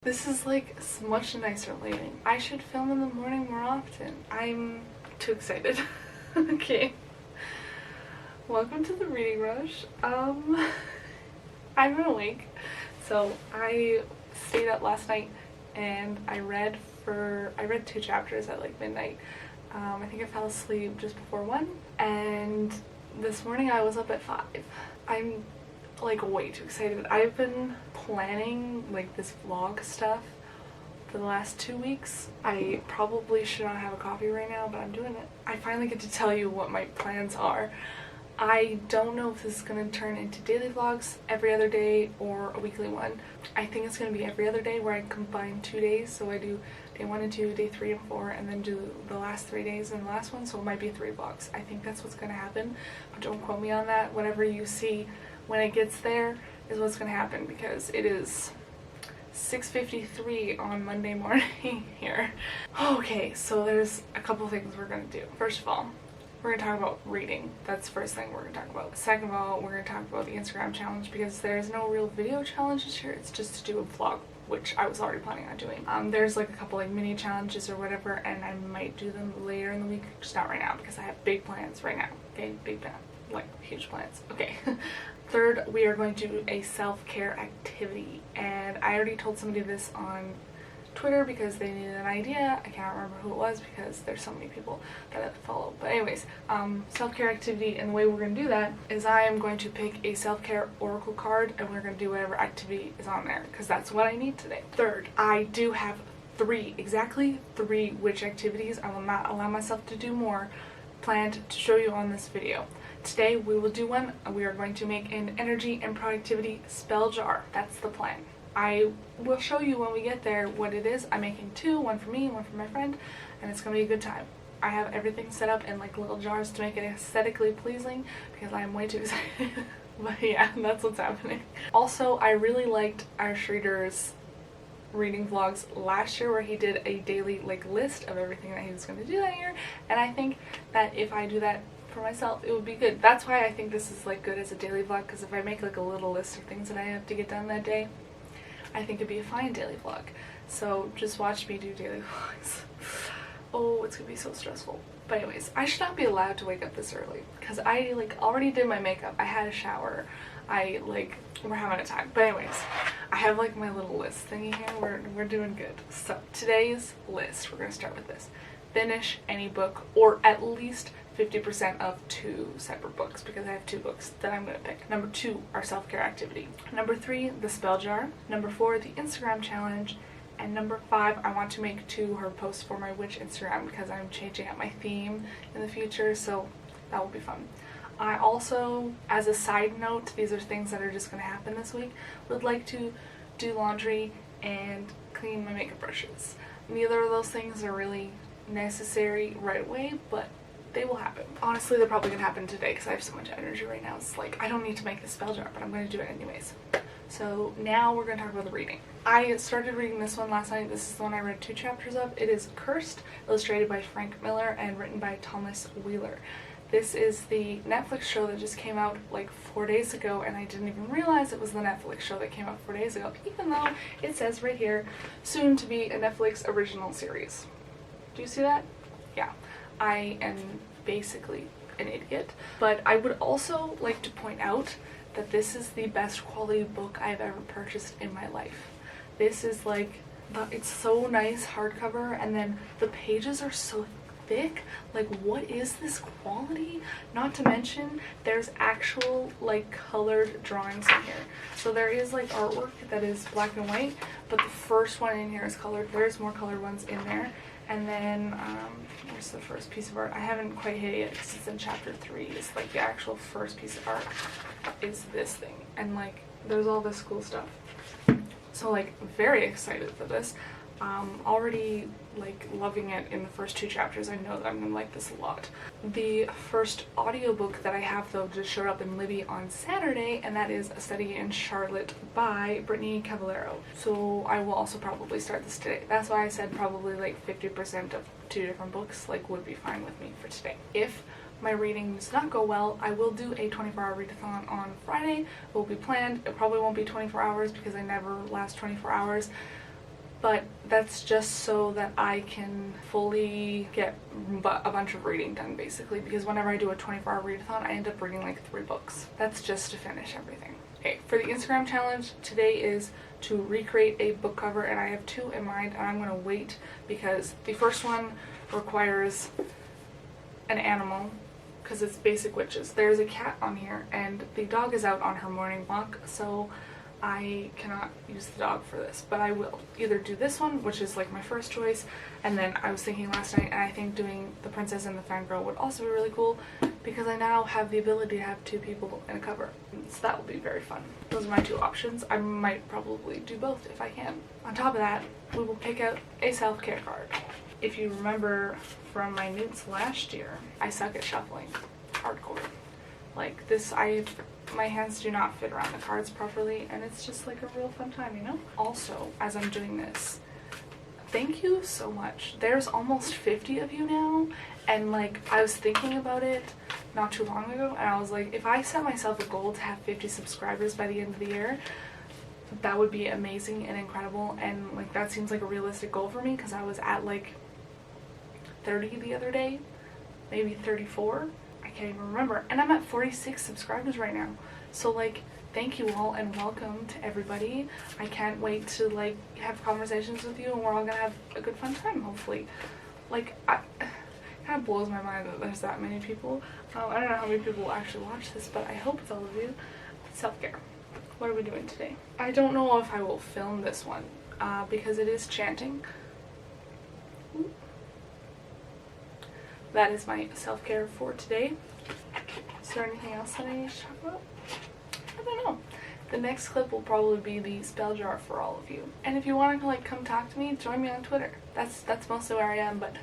This is like much nicer lighting. I should film in the morning more often. I'm too excited. Okay. Welcome to the reading rush. I've been awake. So I stayed up last night and I read 2 chapters at like midnight. I think I fell asleep just before 1, and this morning I was up at 5. I'm like way too excited. I've been planning like this vlog stuff for the last 2 weeks. I probably should not have a coffee right now, but I'm doing it. I finally get to tell you what my plans are. I don't know if this is going to turn into daily vlogs every other day or a weekly one. I think it's going to be every other day, where I combine 2 days. So I do day 1 and 2, day 3 and 4, and then do the last 3 days and the last one. So it might be 3 vlogs. I think that's what's going to happen, but don't quote me on that. Whatever you see when it gets there is what's going to happen, because it is 6:53 on Monday morning here. Okay, so there's a couple things we're going to do. First of all, we're going to talk about reading. That's the first thing we're going to talk about. Second of all, we're going to talk about the Instagram challenge, because there's no real video challenges here. It's just to do a vlog, which I was already planning on doing. There's like a couple like mini challenges or whatever, and I might do them later in the week, just not right now, because I have big plans right now. Okay, big plans, like huge plans. Okay. Third, we are going to do a self-care activity, and I already told somebody this on Twitter because they needed an idea. I can't remember who it was because there's so many people that I follow. But anyways, self-care activity, and the way we're going to do that is I am going to pick a self-care oracle card, and we're going to do whatever activity is on there, because that's what I need today. Third, I do have exactly three witch activities. I will not allow myself to do more, planned to show you on this video. Today we will do one. We are going to make an energy and productivity spell jar. That's the plan. I will show you when we get there what it is. I'm making 2, one for me, one for my friend, and it's going to be a good time. I have everything set up in like little jars to make it aesthetically pleasing, because I am way too excited. But yeah, that's what's happening. Also, I really liked our Schrader's reading vlogs last year, where he did a daily like list of everything that he was going to do that year, and I think that if I do that for myself, it would be good. That's why I think this is like good as a daily vlog, because if I make like a little list of things that I have to get done that day, I think it'd be a fine daily vlog. So just watch me do daily vlogs. Oh, it's gonna be so stressful. But anyways, I should not be allowed to wake up this early, because I like already did my makeup, I had a shower, we're having a time. But anyways, I have like my little list thingy here. We're doing good. So today's list, we're gonna start with this. Finish any book, or at least 50% of 2 separate books, because I have 2 books that I'm going to pick. Number 2, our self-care activity. Number 3, the spell jar. Number 4, the Instagram challenge. And number 5, I want to make 2 her posts for my witch Instagram, because I'm changing up my theme in the future, so that will be fun. I also, as a side note, these are things that are just going to happen this week, would like to do laundry and clean my makeup brushes. Neither of those things are really necessary right away, but they will happen. Honestly, they're probably gonna happen today, because I have so much energy right now. It's like I don't need to make this spell jar, but I'm gonna do it anyways. So now we're gonna talk about the reading. I started reading this one last night. This is the one I read 2 chapters of. It is Cursed, illustrated by Frank Miller and written by Thomas Wheeler. This is the Netflix show that just came out like 4 days ago, and I didn't even realize it was the Netflix show that came out 4 days ago, even though it says right here, soon to be a Netflix original series. Do you see that? Yeah. I am basically an idiot, but I would also like to point out that this is the best quality book I've ever purchased in my life. This is like, it's so nice hardcover, and then the pages are so thick. Like, what is this quality? Not to mention there's actual like colored drawings in here. So there is like artwork that is black and white, but the first one in here is colored. There's more colored ones in there. And then, where's the first piece of art? I haven't quite hit it yet, because it's in chapter 3. It's like the actual first piece of art is this thing. And like, there's all this cool stuff. So like, very excited for this. Already like loving it in the first 2 chapters. I know that I'm gonna like this a lot. The first audiobook that I have though just showed up in Libby on Saturday, and that is A Study in Charlotte by Brittany Cavallero. So I will also probably start this today. That's why I said probably like 50% of 2 different books like would be fine with me for today. If my reading does not go well, I will do a 24-hour readathon on Friday. It will be planned. It probably won't be 24 hours, because I never last 24 hours. but that's just so that I can fully get a bunch of reading done, basically, because whenever I do a 24-hour readathon, I end up reading like 3 books. That's just to finish everything. Okay, for the Instagram challenge, today is to recreate a book cover, and I have 2 in mind, and I'm going to wait because the first one requires an animal, because it's basic witches. There's a cat on here, and the dog is out on her morning walk, so I cannot use the dog for this, but I will either do this one, which is like my first choice, and then I was thinking last night, and I think doing the princess and the fangirl would also be really cool, because I now have the ability to have 2 people in a cover, so that will be very fun. Those are my 2 options. I might probably do both if I can. On top of that, we will pick out a self-care card. If you remember from my newts last year, I suck at shuffling hardcore. Like this, my hands do not fit around the cards properly, and it's just like a real fun time, you know? Also, as I'm doing this, thank you so much. There's almost 50 of you now, and like I was thinking about it not too long ago, and I was like, if I set myself a goal to have 50 subscribers by the end of the year, that would be amazing and incredible, and like that seems like a realistic goal for me, because I was at like 30 the other day, maybe 34. I can't even remember, and I'm at 46 subscribers right now, so like thank you all and welcome to everybody. I can't wait to like have conversations with you, and we're all gonna have a good fun time, hopefully. Like it kind of blows my mind that there's that many people. I don't know how many people will actually watch this, but I hope it's all of you. Self-care. What are we doing today? I don't know if I will film this one because it is chanting. Ooh. That is my self-care for today. Is there anything else that I need to talk about? I don't know. The next clip will probably be the spell jar for all of you. And if you want to like come talk to me, join me on Twitter. That's mostly where I am, but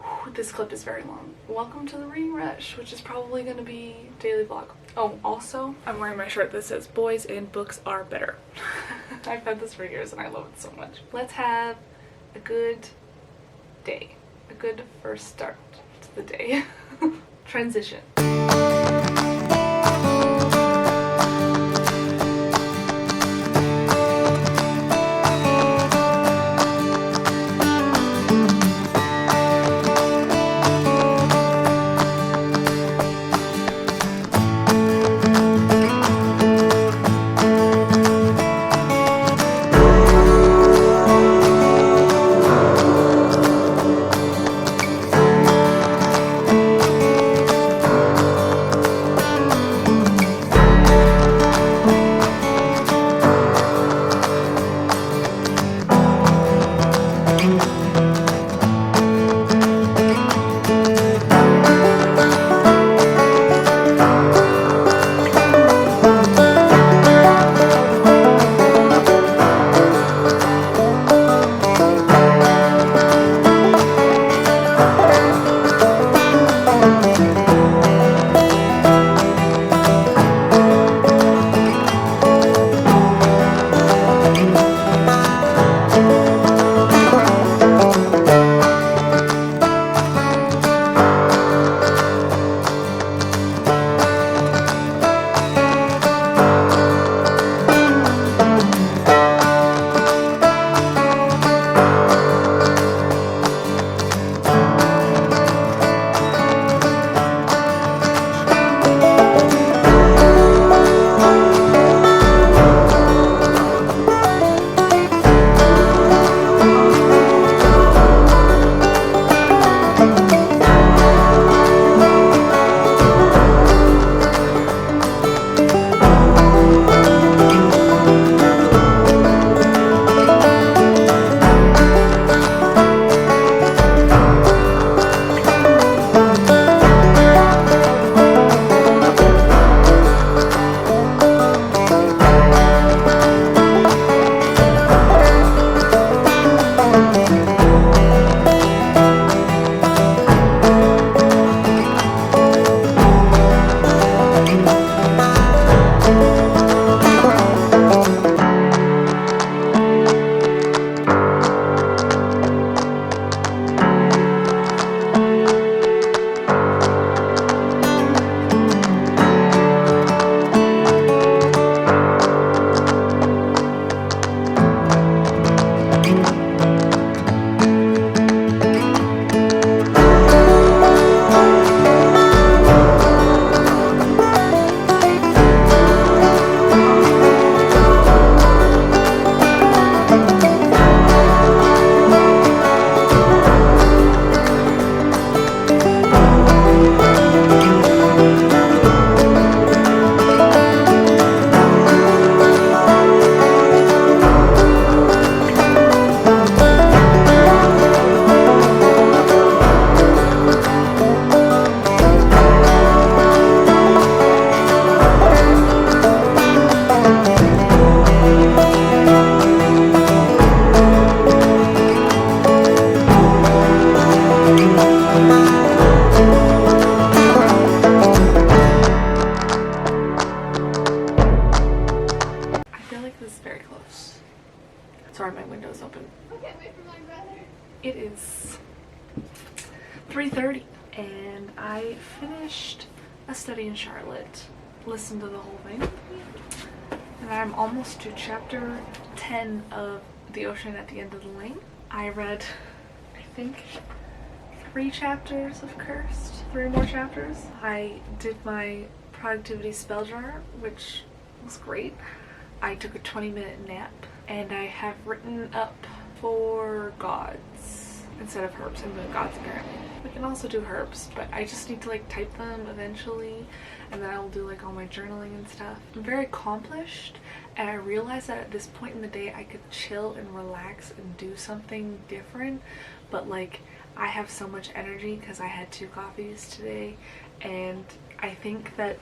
whew, this clip is very long. Welcome to the reading rush, which is probably going to be daily vlog. Oh, also, I'm wearing my shirt that says boys and books are better. I've had this for years and I love it so much. Let's have a good day. A good first start to the day. Transition. It is 3:30 and I finished A Study in Charlotte, listened to the whole thing, and I'm almost to chapter 10 of The Ocean at the End of the Lane. I read, I think, 3 chapters of Cursed, 3 more chapters. I did my productivity spell jar, which was great. I took a 20-minute nap, and I have written up 4 gods instead of herbs. I'm doing gods apparently. We can also do herbs, but I just need to like type them eventually, and then I will do like all my journaling and stuff. I'm very accomplished, and I realized that at this point in the day I could chill and relax and do something different, but like I have so much energy because I had 2 coffees today, and I think that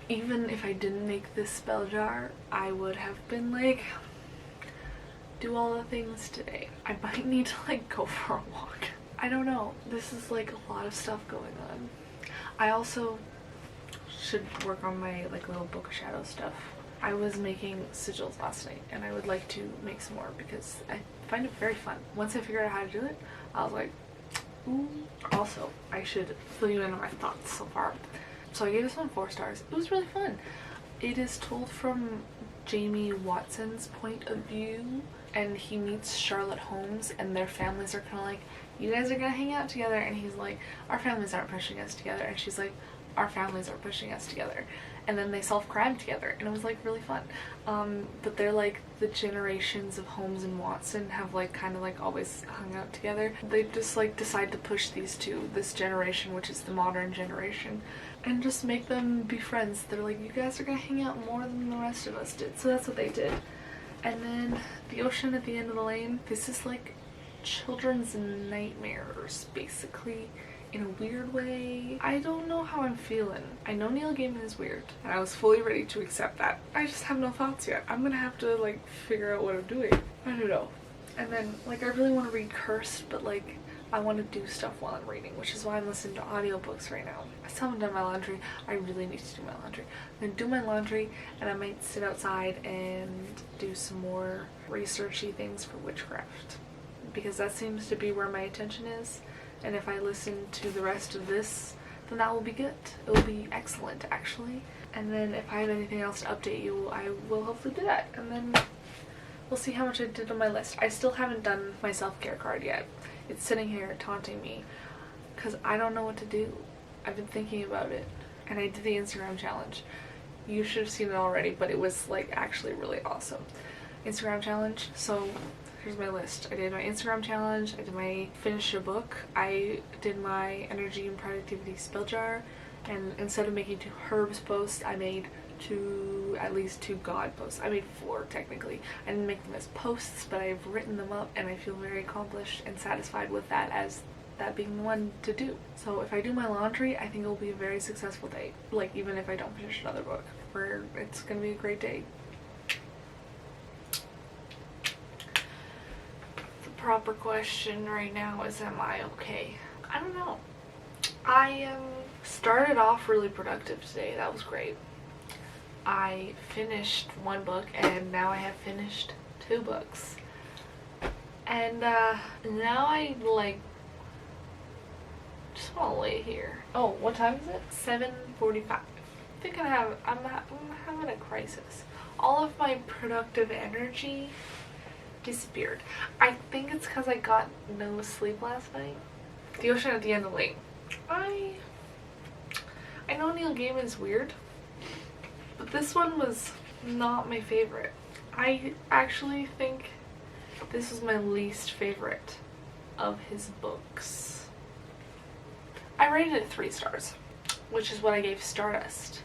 even if I didn't make this spell jar, I would have been like, do all the things today. I might need to like go for a walk. I don't know. This is like a lot of stuff going on. I also should work on my like little book of shadow stuff. I was making sigils last night and I would like to make some more because I find it very fun. Once I figured out how to do it, I was like, ooh. Also, I should fill you in on my thoughts so far. So I gave this one 4 stars. It was really fun. It is told from Jamie Watson's point of view, and he meets Charlotte Holmes and their families are kind of like, you guys are gonna hang out together, and he's like, our families aren't pushing us together, and she's like, our families are pushing us together, and then they solve crime together, and it was like really fun. But they're like, the generations of Holmes and Watson have like kind of like always hung out together. They just like decide to push these two, this generation, which is the modern generation, and just make them be friends. They're like, you guys are gonna hang out more than the rest of us did. So that's what they did. And then The Ocean at the End of the Lane, this is like children's nightmares basically, in a weird way. I don't know how I'm feeling. I know Neil Gaiman is weird and I was fully ready to accept that. I just have no thoughts yet. I'm gonna have to like figure out what I'm doing. I don't know. And then like I really want to read Cursed, but like I want to do stuff while I'm reading, which is why I'm listening to audiobooks right now. I still haven't done my laundry. I really need to do my laundry. I'm gonna do my laundry and I might sit outside and do some more researchy things for witchcraft, because that seems to be where my attention is. And if I listen to the rest of this, then that will be good. It will be excellent, actually. And then if I have anything else to update you, I will hopefully do that. And then we'll see how much I did on my list. I still haven't done my self-care card yet. It's sitting here taunting me because I don't know what to do. I've been thinking about it. And I did the Instagram challenge. You should have seen it already, but it was like actually really awesome. Instagram challenge. So here's my list. I did my Instagram challenge, I did my finish a book, I did my energy and productivity spell jar, and instead of making 2 herbs posts, I made at least 2 god posts. I made 4 technically. I didn't make them as posts, but I've written them up and I feel very accomplished and satisfied with that, as that being the one to do. So if I do my laundry, I think it will be a very successful day. Like even if I don't finish another book, where it's gonna be a great day. Proper question right now is, am I okay? I don't know. I started off really productive today. That was great. I finished 1 book and now I have finished 2 books. And now I like just want to lay here. Oh, what time is it? 7:45. I think I'm having a crisis. All of my productive energy disappeared. I think it's because I got no sleep last night. The Ocean at the End of the Lane. I know Neil Gaiman is weird, but this one was not my favorite. I actually think this was my least favorite of his books. I rated it 3 stars, which is what I gave Stardust.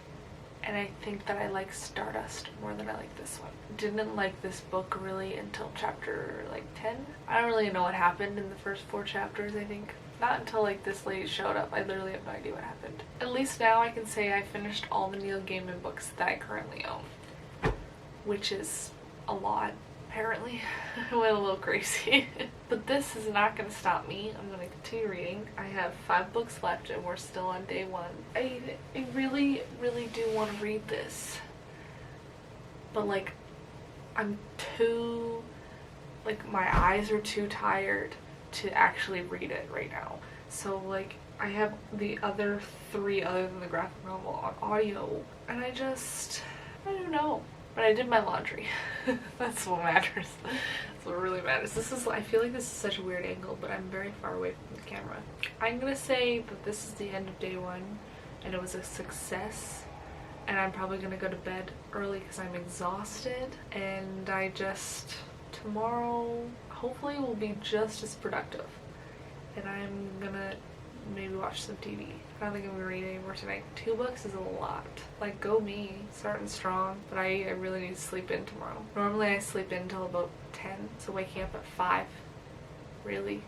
And I think that I like Stardust more than I like this one. Didn't like this book really until chapter like 10. I don't really know what happened in the first 4 chapters, I think. Not until like this lady showed up. I literally have no idea what happened. At least now I can say I finished all the Neil Gaiman books that I currently own, which is a lot. Apparently I went a little crazy. But this is not going to stop me. I'm going to continue reading. I have 5 books left and we're still on day 1. I really do want to read this, but like I'm too like my eyes are too tired to actually read it right now. So like I have the other 3 other than the graphic novel on audio, and I don't know. But I did my laundry. That's what matters. That's what really matters. I feel like this is such a weird angle, but I'm very far away from the camera. I'm gonna say that this is the end of day 1, and it was a success. And I'm probably gonna go to bed early because I'm exhausted. And tomorrow, hopefully will be just as productive. And I'm gonna maybe watch some TV. I don't think I'm gonna read anymore tonight. 2 books is a lot. Like, go me, starting strong. But I really need to sleep in tomorrow. Normally I sleep in until about 10, so waking up at 5 really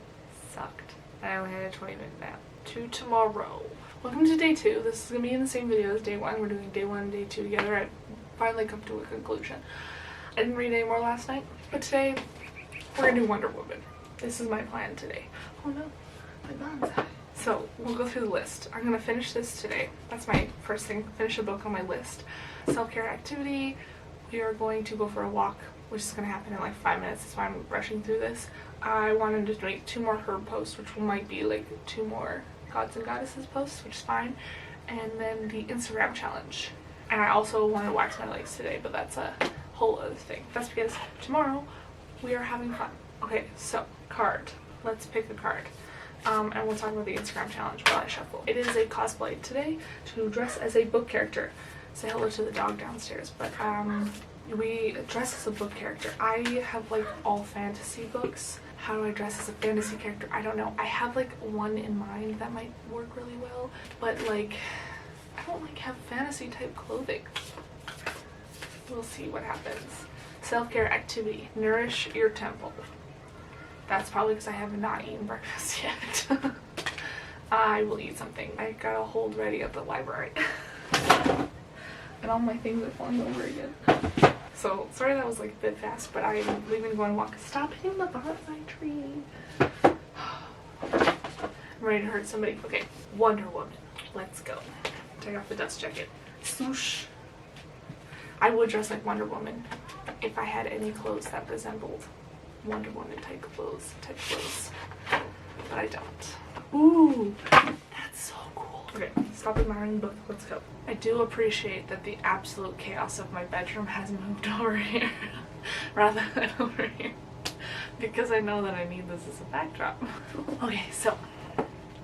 sucked. And I only had a 20-minute nap. To tomorrow. Welcome to day 2. This is gonna be in the same video as day 1. We're doing day 1 and day 2 together. I finally come to a conclusion. I didn't read any more last night, but today we're gonna do Wonder Woman. This is my plan today. Oh no, my mom's out. So we'll go through the list. I'm gonna finish this today. That's my first thing. Finish a book on my list. Self-care activity. We are going to go for a walk, which is gonna happen in like 5 minutes. That's why I'm rushing through this. I wanted to make 2 more herb posts, which might be like 2 more gods and goddesses posts, which is fine. And then the Instagram challenge. And I also want to wax my legs today, but that's a whole other thing. That's because tomorrow we are having fun. Okay, so card. Let's pick a card. And we'll talk about the Instagram challenge while I shuffle. It is a cosplay today to dress as a book character. Say hello to the dog downstairs. But we dress as a book character. I have like all fantasy books. How do I dress as a fantasy character? I don't know. I have like one in mind that might work really well, but like I don't like have fantasy type clothing. We'll see what happens. Self-care activity. Nourish your temple. That's probably because I have not eaten breakfast yet. I will eat something. I got a hold ready at the library. And all my things are falling over again. So, sorry that was like a bit fast, but I'm leaving to go on a walk. Stop hitting the bonsai tree. I'm ready to hurt somebody. Okay, Wonder Woman. Let's go. Take off the dust jacket. Swoosh. I would dress like Wonder Woman if I had any clothes that resembled Wonder Woman type clothes. But I don't. Ooh, that's so cool. Okay, stop admiring the book. Let's go. I do appreciate that the absolute chaos of my bedroom has moved over here rather than over here, because I know that I need this as a backdrop. Okay, so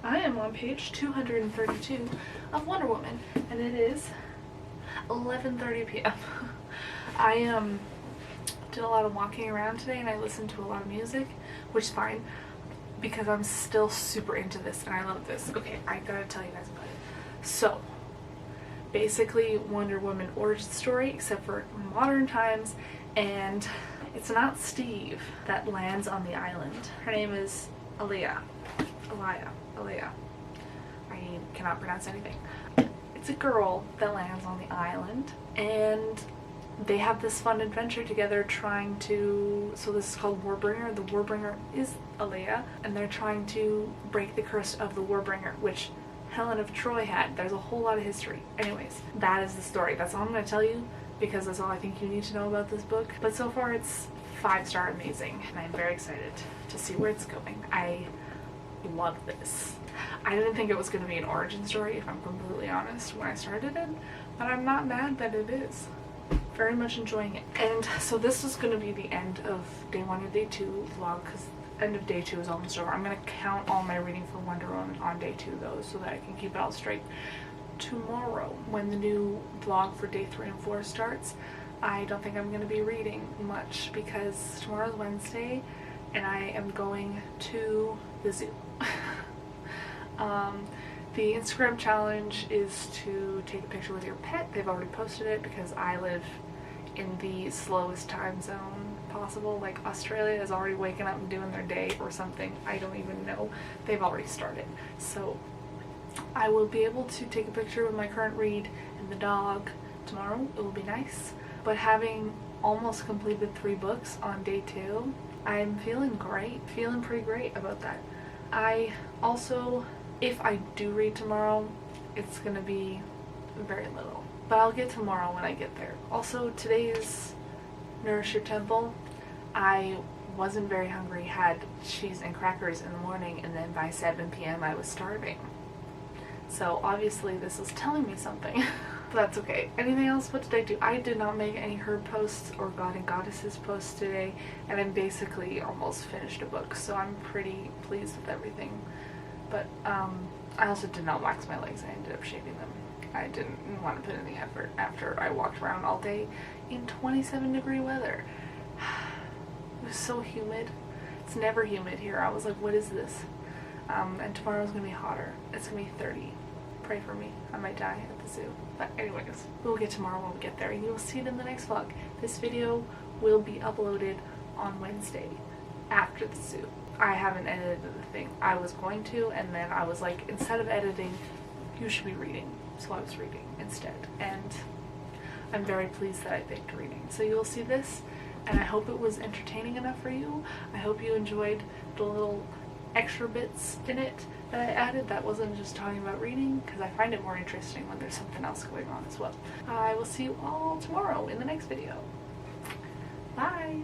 I am on page 232 of Wonder Woman, and it is 11:30 p.m. I did a lot of walking around today, and I listened to a lot of music, which is fine because I'm still super into this and I love this. Okay, I gotta tell you guys about it. So basically Wonder Woman origin story, except for modern times, and it's not Steve that lands on the island. Her name is Aliyah. I cannot pronounce anything. It's a girl that lands on the island, and they have this fun adventure together trying to, so this is called Warbringer. The Warbringer is Aliyah, and they're trying to break the curse of the Warbringer, which Helen of Troy had. There's a whole lot of history. Anyways, that is the story. That's all I'm going to tell you, because that's all I think you need to know about this book. But so far it's 5-star amazing, and I'm very excited to see where it's going. I love this. I didn't think it was going to be an origin story, if I'm completely honest, when I started it, but I'm not mad that it is. Very much enjoying it. And so this is going to be the end of day 1 and day 2 vlog, because end of day 2 is almost over. I'm going to count all my reading for Wonder Woman on day 2 though, so that I can keep it all straight. Tomorrow, when the new vlog for day 3 and 4 starts, I don't think I'm going to be reading much, because tomorrow's Wednesday and I am going to the zoo. The Instagram challenge is to take a picture with your pet. They've already posted it because I live in the slowest time zone possible. Like Australia is already waking up and doing their day or something. I don't even know. They've already started. So I will be able to take a picture with my current read and the dog tomorrow. It will be nice. But having almost completed 3 books on day 2, I'm feeling great. Feeling pretty great about that. I also, if I do read tomorrow, it's gonna be very little. But I'll get tomorrow when I get there. Also, today's Nourish Your Temple. I wasn't very hungry, had cheese and crackers in the morning, and then by 7 p.m. I was starving. So obviously this is telling me something. But that's okay. Anything else? What did I do? I did not make any herb posts or god and goddesses posts today, and I'm basically almost finished a book, so I'm pretty pleased with everything. But I also did not wax my legs. I ended up shaving them. I didn't want to put in the effort after I walked around all day in 27-degree weather. It was so humid. It's never humid here. I was like, what is this? And tomorrow's gonna be hotter. It's gonna be 30. Pray for me. I might die at the zoo. But anyways, we'll get tomorrow when we get there. You will see it in the next vlog. This video will be uploaded on Wednesday after the zoo. I haven't edited the thing. I was going to, and then I was like, instead of editing, you should be reading. So I was reading instead. And I'm very pleased that I picked reading. So you'll see this, and I hope it was entertaining enough for you. I hope you enjoyed the little extra bits in it that I added that wasn't just talking about reading, because I find it more interesting when there's something else going on as well. I will see you all tomorrow in the next video. Bye!